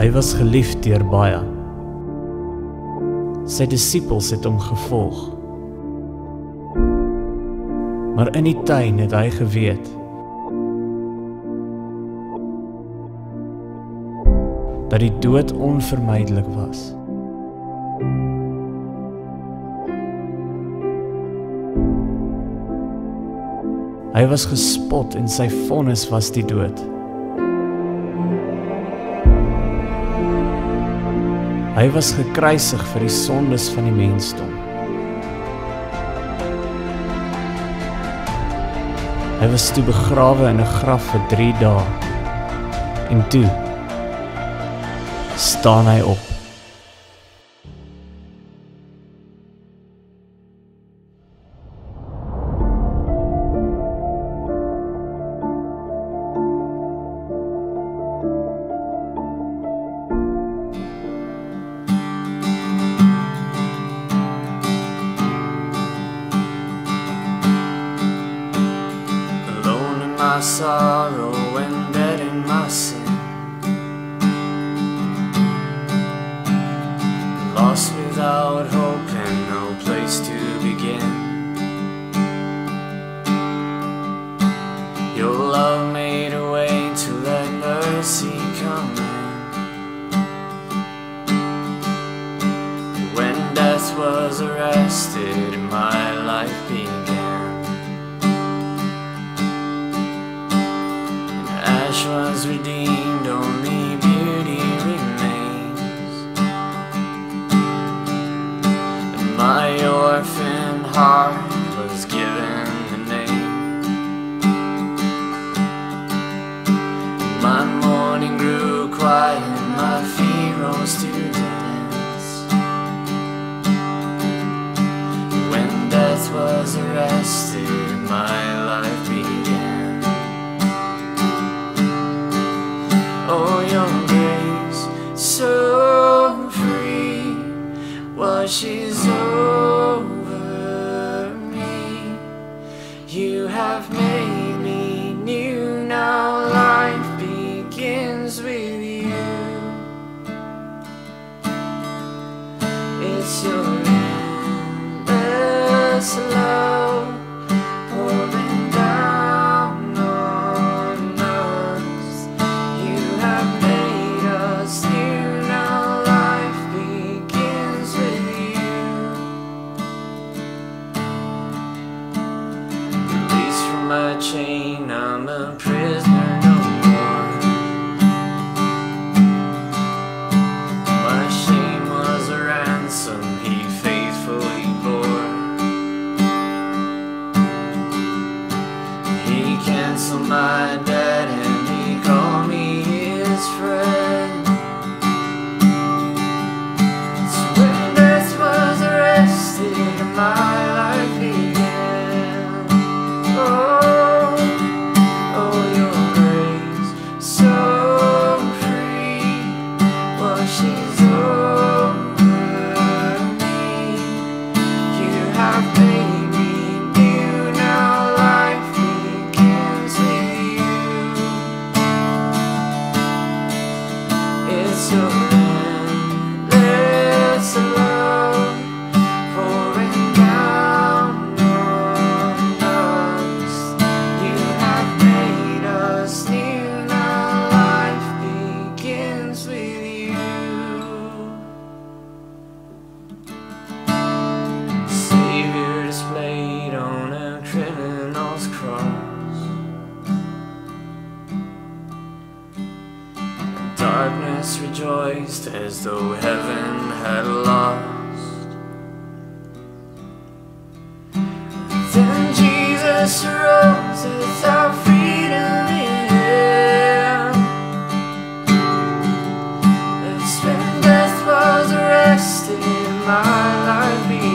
Hy was geliefd deur baie. Sy disippels het hom gevolg. Maar in die tuin het hy geweet dat die dood onvermydelik was. Hy was gespot en sy vonnis was die dood. Hy was gekruisig vir die sondes van die mensdom. Hy was toe begrawe in 'n graf vir 3 dae. En toe staan hy op. My sorrow and dead in my sin, lost without hope and no place to begin. Your love made a way to let mercy come in. When death was arrested and my life began, ash was redeemed, only beauty remains. And my orphan heart was given a name. And my mourning grew quiet, and my feet rose to dance. When death was arrested, my life began. Oh, your grace, so free, washes over me. You have made me new, now life begins with you. It's your endless love pouring down on us. You have made us new, now life begins with you. Released from my chain, I'm a prisoner no more. My shame was a ransom he faithfully bore. He canceled my debt and he called me his friend. So when death was arrested and my life began, oh, oh, your grace, so free, washes over me. You have made me new, now life begins with you. It's your endless love pouring down on us. You have made us new, now life begins with you. Savior displayed on a criminal's cross. Darkness rejoiced as though heaven had lost. Then Jesus rose with our freedom in him. That's when death was arrested, my life began.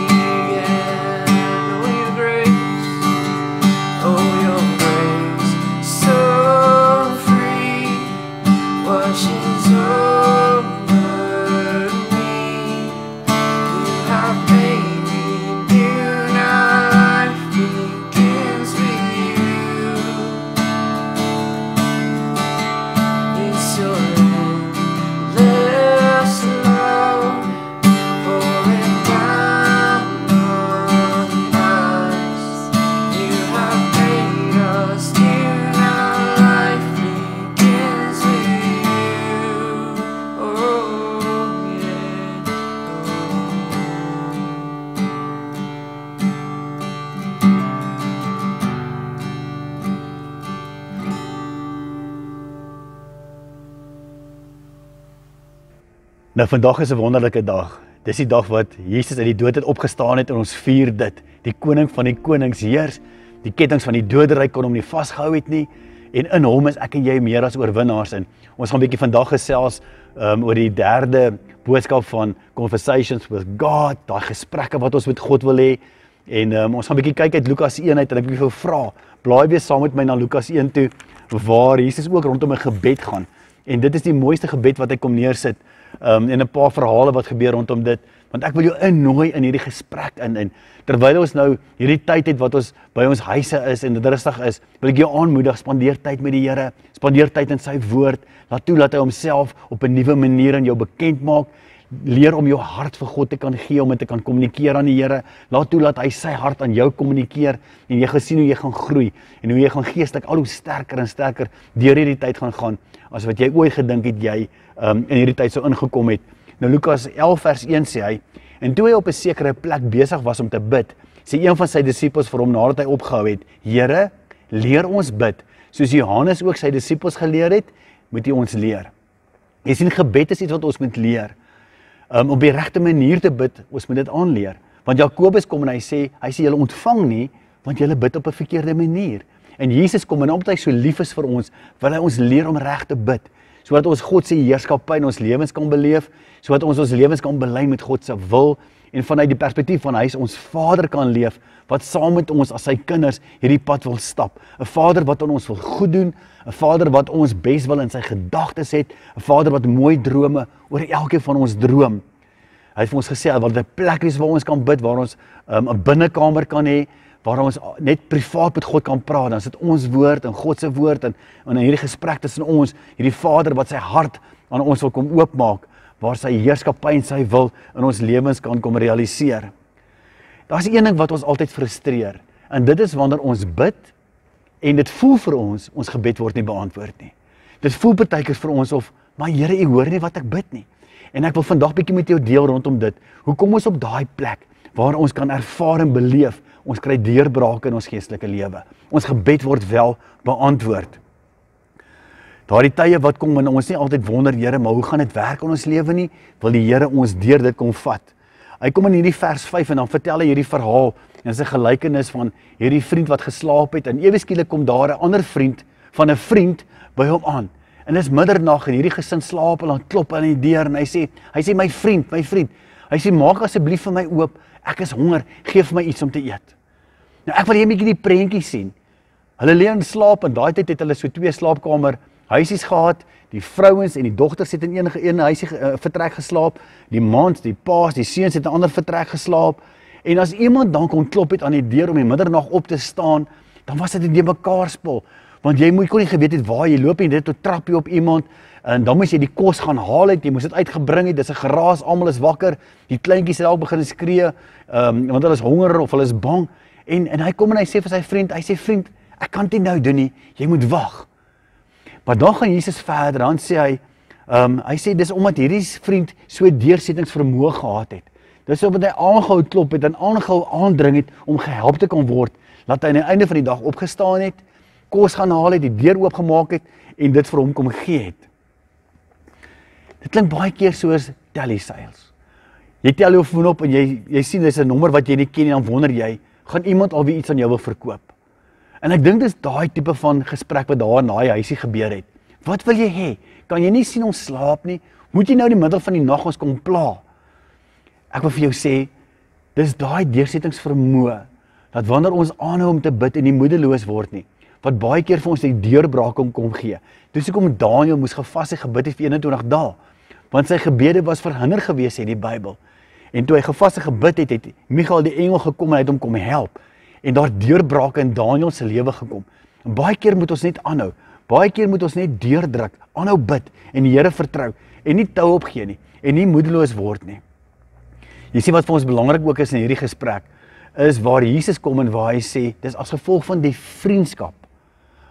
Oh, your grace, oh, your grace, so free, washes over me. You have made me new, now life begins with you. Nou, vandag is 'n wonderlike dag. Dis die dag wat Jesus uit die dood het opgestaan het en ons vier dit. Die koning van die konings heers. Die kettinge van die doderyk kon hom nie vasgehou het nie. En in hom is ek en jy meer as oorwinnaars. En ons gaan 'n bietjie vandag gesels oor die derde boodskap van Conversations with God, daai gesprekke wat ons met God wil hê. En ons gaan 'n bietjie kyk uit Lukas 1 uit en ek wil jou vra, blaai weer saam met my na Lukas 1 toe, waar Jesus ook rondom 'n gebed gaan. En dit is die mooiste gebed wat hy kom neersit, en 'n paar verhale wat gebeur rondom dit, want ek wil jou innooi in hierdie gesprek in, en terwyl ons nou hierdie tyd het wat ons by ons huise is en dit rustig is, wil ek jou aanmoedig, spandeer tyd met die Here, spandeer tyd in sy woord, laat toe dat hy homself op 'n nuwe manier aan jou bekend maak, leer om jou hart vir God te kan gee, om dit te kan kommunikeer aan die Here, laat toe dat hy sy hart aan jou kommunikeer, en jy gaan sien hoe jy gaan groei, en hoe jy gaan geestelik al hoe sterker en sterker deur hierdie tyd gaan, as wat jy ooit gedink het jy in hierdie tyd sou ingekom het. Nou Lukas 11 vers 1 sê hy, en toe hy op 'n sekere plek besig was om te bid, sê een van sy disippels vir hom nadat hy opgehou het, Here, leer ons bid, soos Johannes ook sy disippels geleer het, moet jy ons leer. Jy sien, gebed is iets wat ons moet leer. Op die regte manier te bid, ons moet dit aanleer. Want Jakobus kom en hy sê julle ontvang nie, want julle bid op 'n verkeerde manier. En Jesus kom en omdat hy so lief is vir ons, wil hy ons leer om reg te bid, sodat ons God se heerskappy in ons lewens kan beleef, sodat ons lewens kan belyn met God se wil, en vanuit die perspektief van hy is ons Vader kan leef, wat saam met ons as sy kinders hierdie pad wil stap. 'n Vader wat aan ons wil goed doen, 'n Vader wat ons bes wil in sy gedagtes het, 'n Vader wat mooi drome oor elkeen van ons droom. Hy het vir ons gesê, wat 'n plek is waar ons kan bid, waar ons 'n binnekamer kan hê, waar ons net privaat met God kan praat, dan is dit ons woord en God se woord, en in hierdie gesprek tussen ons, hierdie Vader wat sy hart aan ons wil kom oopmaak, waar sy heerskappy en sy wil in ons lewens kan kom realiseer. Daar's een ding wat ons altyd frustreer, en dit is wanneer ons bid, en dit voel vir ons gebed word nie beantwoord nie. Dit voel partykeer vir ons of, maar Here, U hoor nie wat ek bid nie. En ek wil vandag bietjie met jou deel rondom dit. Hoe kom ons op daai plek, waar ons kan ervaar en beleef, ons kry deurbrake in ons geestelike lewe. Ons gebed word wel beantwoord. Daardie tye wat kom en ons nie altyd wonder, Here, maar hoe gaan dit werk in ons lewe nie, wil die Here ons deur dit kom vat. Hy kom in hierdie vers 5 en dan vertel hy hierdie verhaal, en dit is 'n gelykenis van hierdie vriend wat geslaap het, en ewe skielik kom daar 'n ander vriend van 'n vriend by hom aan. En dit is middernag en hierdie gesin slaap en dan klop aan die deur en hy sê my vriend, hy sê maak asseblief vir my oop, ek is honger, gee vir my iets om te eet. Nou ek wil hier 'n bietjie die prentjie sien. Hulle lê in slaap en daai tyd het hulle so 2 slaapkamer huisies gehad, die vrouens en die dogters het in een huisie vertrek geslaap, die mans, die paas, die seuns het in 'n ander vertrek geslaap, en as iemand dan kon klop het aan die deur om die middernag op te staan, dan was dit in die mekaar spul, want jy kon nie geweet het waar jy loop en dit tot trap jy op iemand, en dan moes jy die kos gaan haal het, jy moes dit uitgebring het, dis 'n geraas, almal is wakker, die kleintjies het al begin skree, want hulle is honger of hulle is bang, en hy kom en hy sê vir sy vriend, vriend, ek kan dit nou doen nie, jy moet wag. Maar dan gaan Jesus verder, dan sê hy sê dis omdat hierdie vriend so deursettingsvermoë gehad het. Dis omdat hy aangehou klop het en aangehou aandring het om gehelp te kan word, dat hy aan die einde van die dag opgestaan het, kos gaan haal het, die deur oopgemaak het en dit vir hom kom gee het. Dit klink baie keer soos telliesales. Jy tel jou foon op en jy sien dis 'n nommer wat jy nie ken en dan wonder jy, gaan iemand alweer iets aan jou wil verkoop? En ek dink dis daai tipe van gesprek wat daar in daai huisie gebeur het. Wat wil jy hê? Kan jy nie sien ons slaap nie? Moet jy nou in die middel van die nag ons kom pla? Ek wil vir jou sê, dis daai deursettingsvermoë, dat wanneer ons aanhou om te bid en nie moedeloos word nie, wat baie keer vir ons die deurbraak kom gee. Dis hoekom Daniël moes gevas en gebid het vir 21 dae, want sy gebede was verhinder gewees, sê die Bybel. En toe hy gevas en gebid het, het Michael die engel gekom en hy het hom kom help. En daar deurbrake in Daniël se lewe gekom. En baie keer moet ons net aanhou. Baie keer moet ons net deurdruk, aanhou bid en die Here vertrou en nie tou opgee nie en nie moedeloos word nie. Jy sien wat vir ons belangrik ook is in hierdie gesprek, is waar Jesus kom en waar hy sê, dis as gevolg van die vriendskap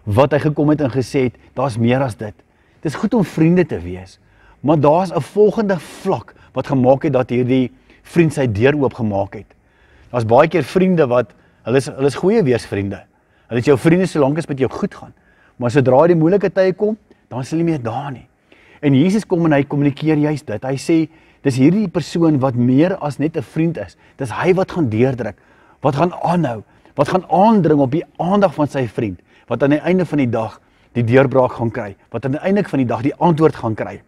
wat hy gekom het en gesê het, daar's meer as dit. Dis goed om vriende te wees, maar daar's 'n volgende vlak wat gemaak het dat hierdie vriend sy deur oopgemaak het. Daar's baie keer vriende wat Hulle is goeie weersvriende. Hulle is jou vriende solank as met jou goed gaan. Maar sodra die moeilike tye kom, dan is hulle nie meer daar nie. En Jesus kom en hy kommunikeer juist dit. Hy sê, dis hierdie persoon wat meer as net 'n vriend is. Dis hy wat gaan deurdruk, wat gaan aanhou, wat gaan aandring op die aandag van sy vriend, wat aan die einde van die dag die deurbraak gaan kry, wat aan die einde van die dag die antwoord gaan kry.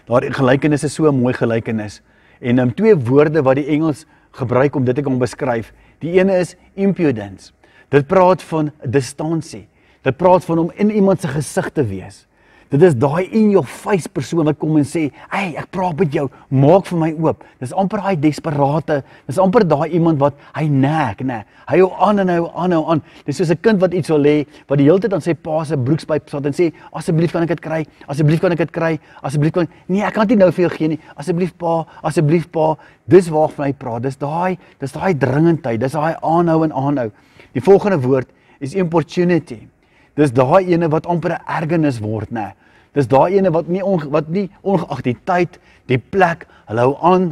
Daardie gelykenis is so 'n mooi gelykenis. En twee woorde wat die Engels gebruik om dit te kan beskryf. Die ene is impudence. Dit praat van distansie. Dit praat van om in iemand se gesig te wees. Dit is daai in your face persoon wat kom en sê, hey, ek praat met jou, maak vir my oop. Dis amper daai desperate, dis amper daai iemand wat hy nag, hy hou aan en hy hou aan. Dis soos 'n kind wat iets wil hê, wat die hele tyd aan sy pa se broekspyp staan en sê, asseblief kan ek dit kry, asseblief kan ek dit kry, asseblief kan nee, ek kan dit nou vir jou gee nie, asseblief pa, dis waarvan hy praat, dis daai dringendheid, dis daai aanhou. Die volgende woord is importunity. Dis daai ene wat amper 'n ergernis word, Dis daai ene wat nie ongeag die tyd, die plek, hulle hou aan,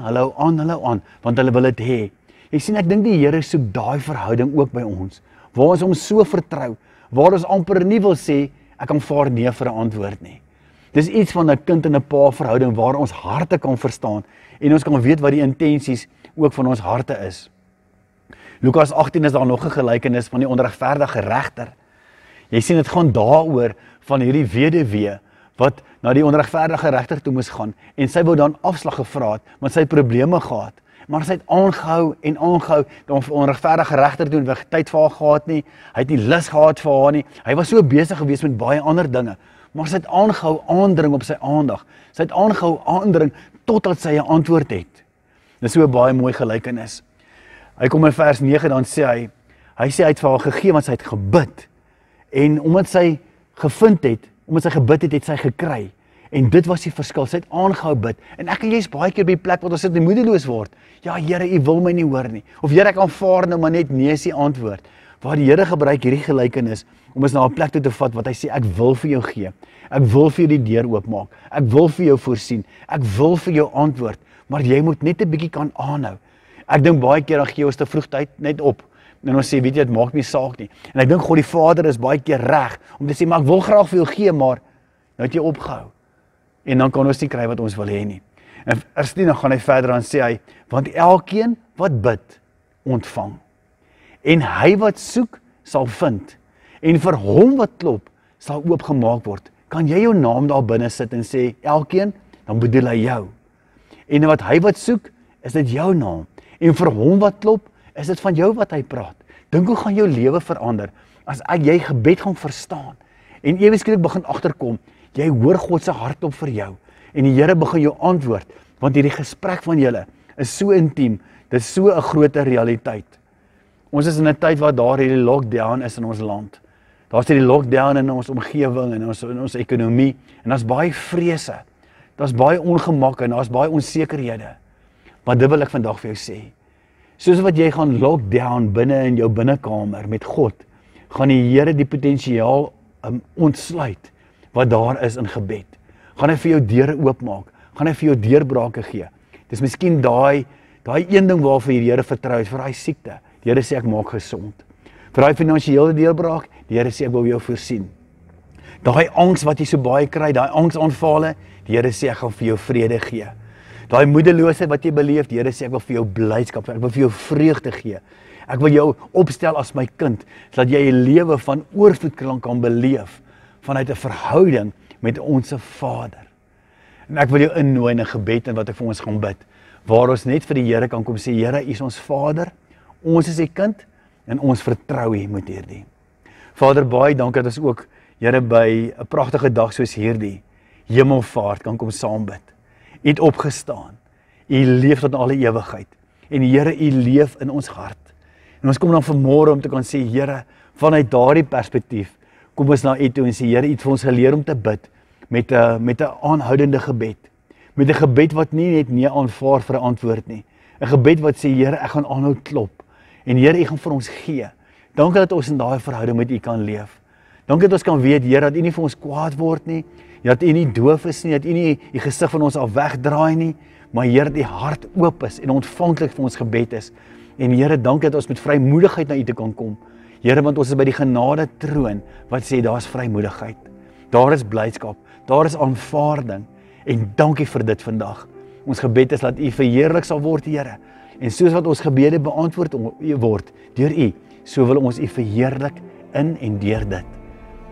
want hulle wil dit hê. Jy sien, ek dink die Here soek daai verhouding ook by ons, waar ons hom so vertrou, waar ons amper nie wil sê, ek kan vaar nee vir 'n antwoord nie. Dis iets van 'n kind en 'n pa verhouding, waar ons harte kan verstaan, en ons kan weet wat die intensies ook van ons harte is. Lukas 18 is daar nog 'n gelykenis van die onregverdige regter. Jy sien, dit gaan daaroor van hierdie weduwee wat na die onregverdige regter toe moes gaan en sy wou dan afslag gevra het, want sy het probleme gehad. Maar sy het aangehou dan vir onregverdige regter toe, het tyd vir haar gehad nie, hy het nie lus gehad vir haar nie. Hy was so besig geweest met baie ander dinge, maar sy het aangehou aandring op sy aandag. Sy het aangehou aandring totdat sy 'n antwoord het. Dis so 'n baie mooi gelykenis. Hy kom in vers 9, dan sê hy sê hy het vir haar gegee want sy het gebid. En omdat sy gevind het, omdat sy gebid het, het sy gekry. En dit was die verskil, sy het aangehou bid. En ek en jy is baie keer by die plek wat ons sit en moedeloos word. Ja, Here, U wil my nie hoor nie. Of Here, ek aanvaar nou maar net nee is die antwoord. Waar die Here gebruik hierdie gelykenis om ons na 'n plek toe te vat wat hy sê, ek wil vir jou gee. Ek wil vir jou die deur oopmaak. Ek wil vir jou voorsien. Ek wil vir jou antwoord. Maar jy moet net 'n bietjie kan aanhou. Ek dink baie keer dan gee ons te vroeg tyd net op. En ons sê, weet jy, dit maak nie saak nie. En ek dink God die Vader is baie keer reg om te sê, maar ek wil graag vir jou gee, maar nou het jy opgehou. En dan kan ons nie kry wat ons wil hê nie. En vers 10 dan gaan hy verder, dan sê hy, want elkeen wat bid, ontvang. En hy wat soek, sal vind. En vir hom wat klop, sal oopgemaak word. Kan jy jou naam daar binne sit en sê, elkeen, dan bedoel hy jou. En wat hy wat soek, is dit jou naam. En vir hom wat klop, is dit van jou wat hy praat. Dink hoe gaan jou lewe verander, as jy gebed gaan verstaan, en ewesklik begin agterkom, jy hoor God se hartklop vir jou, en die Here begin jou antwoord, want hierdie gesprek van julle is so intiem, dit is so 'n groter realiteit. Ons is in 'n tyd waar daar hierdie lockdown is in ons land. Daar's hierdie lockdown in ons omgewing, en in ons ekonomie, en daar's baie vrese, daar's baie ongemak, en daar's baie onsekerhede. Maar dit wil ek vandag vir jou sê. Soos wat jy gaan lockdown binne in jou binnekamer met God, gaan die Here die potensiaal ontsluit wat daar is in gebed. Gaan hy vir jou deure oopmaak, gaan hy vir jou deurbrake gee. Dis miskien daai een ding waarvoor die Here vertrou het, vir daai siekte. Die Here sê ek maak gesond. Vir daai finansiële deurbraak, die Here sê ek wil jou voorsien. Daai angs wat jy so baie kry, daai angsaanvalle, die Here sê ek gaan vir jou vrede gee. Daai moedeloosheid wat jy beleef, die Here sê ek wil vir jou blydskap, ek wil vir jou vreugde gee. Ek wil jou opstel as my kind, sodat jy 'n lewe van oorvloed kan beleef, vanuit 'n verhouding met ons Vader. En ek wil jou innooi in 'n gebed en wat ek vir ons gaan bid, waar ons net vir die Here kan kom sê, Here, U is ons Vader, ons is U kind, en ons vertrou U met hierdie. Vader, baie dankie dat ons ook, Here, by 'n pragtige dag soos hierdie, hemelvaart kan kom saam bid. U het opgestaan, U leef tot alle ewigheid, en Here, U leef in ons hart. En ons kom dan vanmôre om te kan sê, Here, vanuit daardie perspektief, kom ons na U toe en sê, Here, U het vir ons geleer om te bid, met 'n aanhoudende gebed, met 'n gebed wat nie net nee aanvaar vir 'n antwoord nie, 'n gebed wat sê, Here, ek gaan aanhou klop, en Here, U gaan vir ons gee. Dankie dat ons in daai verhouding met U kan leef. Dankie dat ons kan weet, Here, dat U nie vir ons kwaad word nie, dat U nie doof is nie, dat U nie die gesig van ons af wegdraai nie, maar Here, dat U hart oop is en ontvanklik vir ons gebed is. En Here, dankie dat ons met vrymoedigheid na U toe kan kom. Here, want ons is by die genade troon wat sê daar's vrymoedigheid. Daar is blydskap, daar is aanvaarding en dankie vir dit vandag. Ons gebed is dat U verheerlik sal word, Here. En soos wat ons gebede beantwoord word deur U, so wil ons U verheerlik in en deur dit.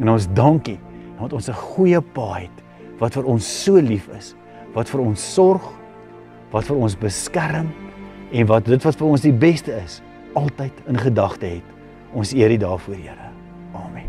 En ons dankie dat ons 'n goeie Pa het wat vir ons so lief is, wat vir ons sorg, wat vir ons beskerm en wat dit wat vir ons die beste is, altyd in gedagte het. Ons eer U daarvoor, Here. Amen.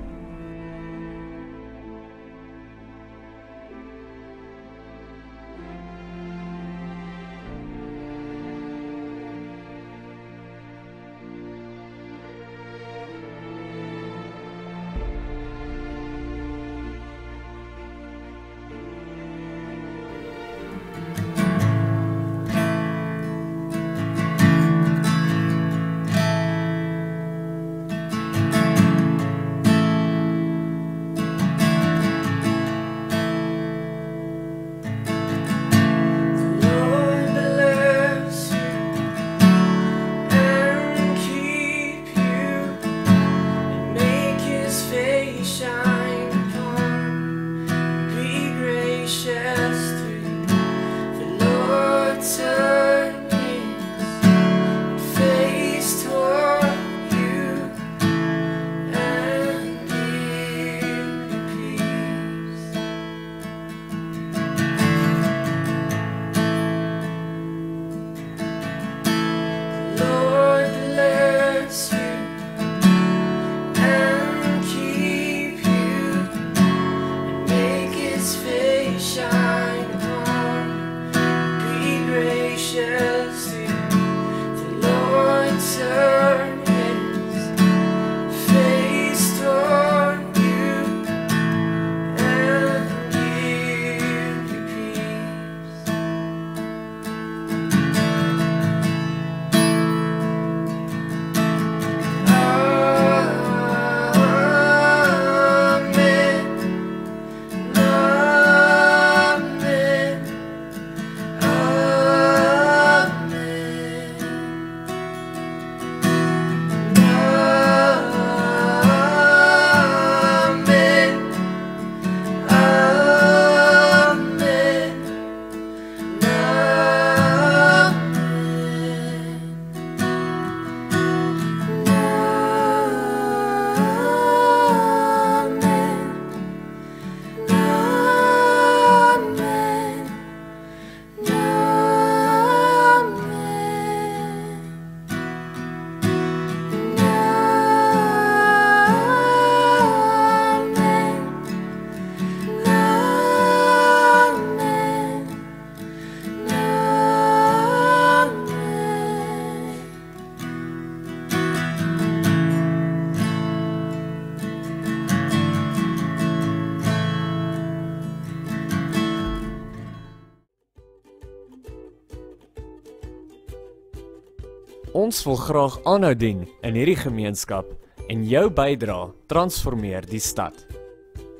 Ons wil graag aanhou dien in hierdie gemeenskap en jou bydrae transformeer die stad.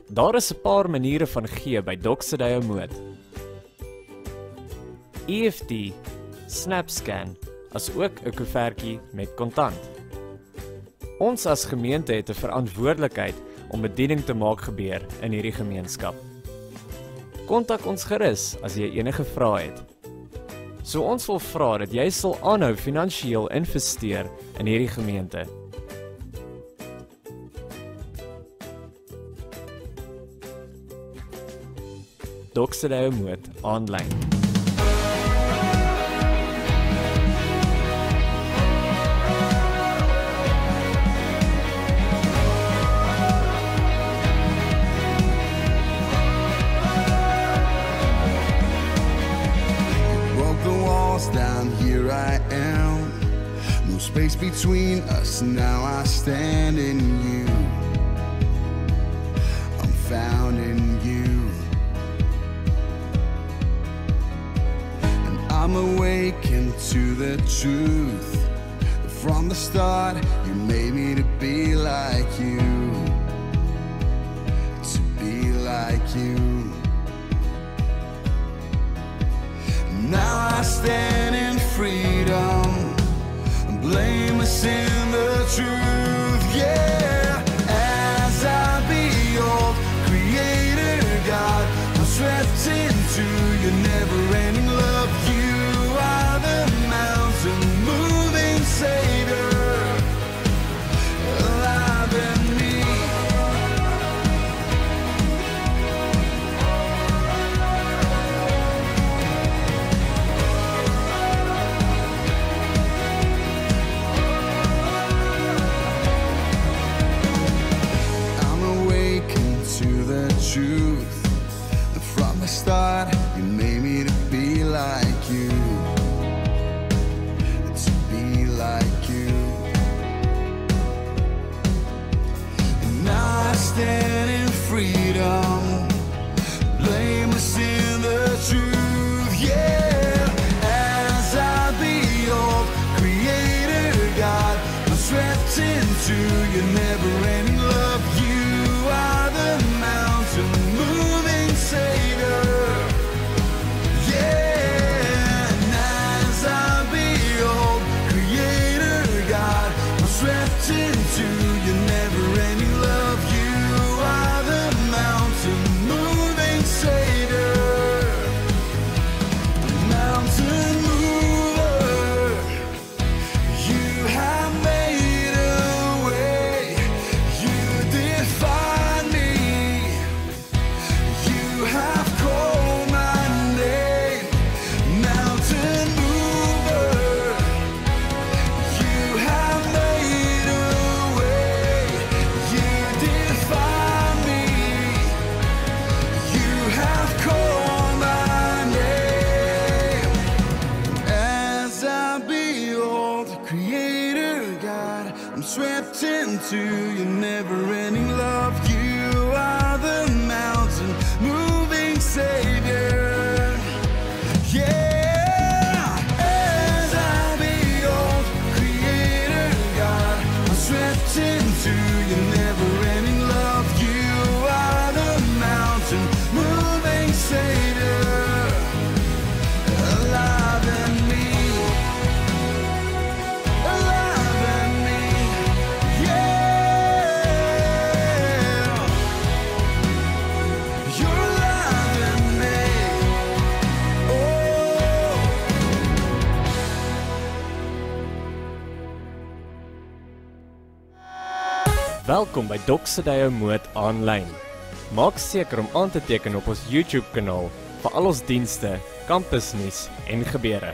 Daar is 'n paar maniere van gee by Doxa Deo Moot. EFT, SNAPSCAN, as ook 'n koevertjie met kontant. Ons as gemeente het 'n verantwoordelikheid om bediening te maak gebeur in hierdie gemeenskap. Kontak ons gerus as jy enige vrae het. So ons wil vra dat jy sal aanhou finansiëel investeer in hierdie gemeente. Doxa Deo Moot Aanlyn. Down here I am, no space between us, now I stand in you, I'm found in you, and I'm awakened to the truth, from the start you made me to be like you, to be like you. Now I stand in freedom, blameless in the truth, yeah. As I behold, created swept into your never-ending love. You are the mountain moving savior, alive in me. I'm awakened to the truth. From the start, you made me to be like you, to be like you. And now I stand in freedom, blameless in the truth, yeah. As I behold Creator God, I'm swept into your never-ending love. You are the mountain moving Savior, yeah. And as I behold Creator God, I'm swept into your never-ending love. You are the mountain moving Savior, mountain mover. You have made a way, you define me. You have called my name, mountain mover. You have made a way, you define me. You have called my name. As I behold Creator God, I'm swept into your never-ending love. You are the mountain moving Savior, yeah. As I behold Creator God, I'm swept into your never-ending love. You are the mountain moving Savior, alive in me, alive in me, yeah. You're alive in me, oh. Welkom by Doxa Deo Moot Aanlyn. Maak seker om aan te teken op ons YouTube kanaal vir al ons dienste, kampusnuus en gebeure.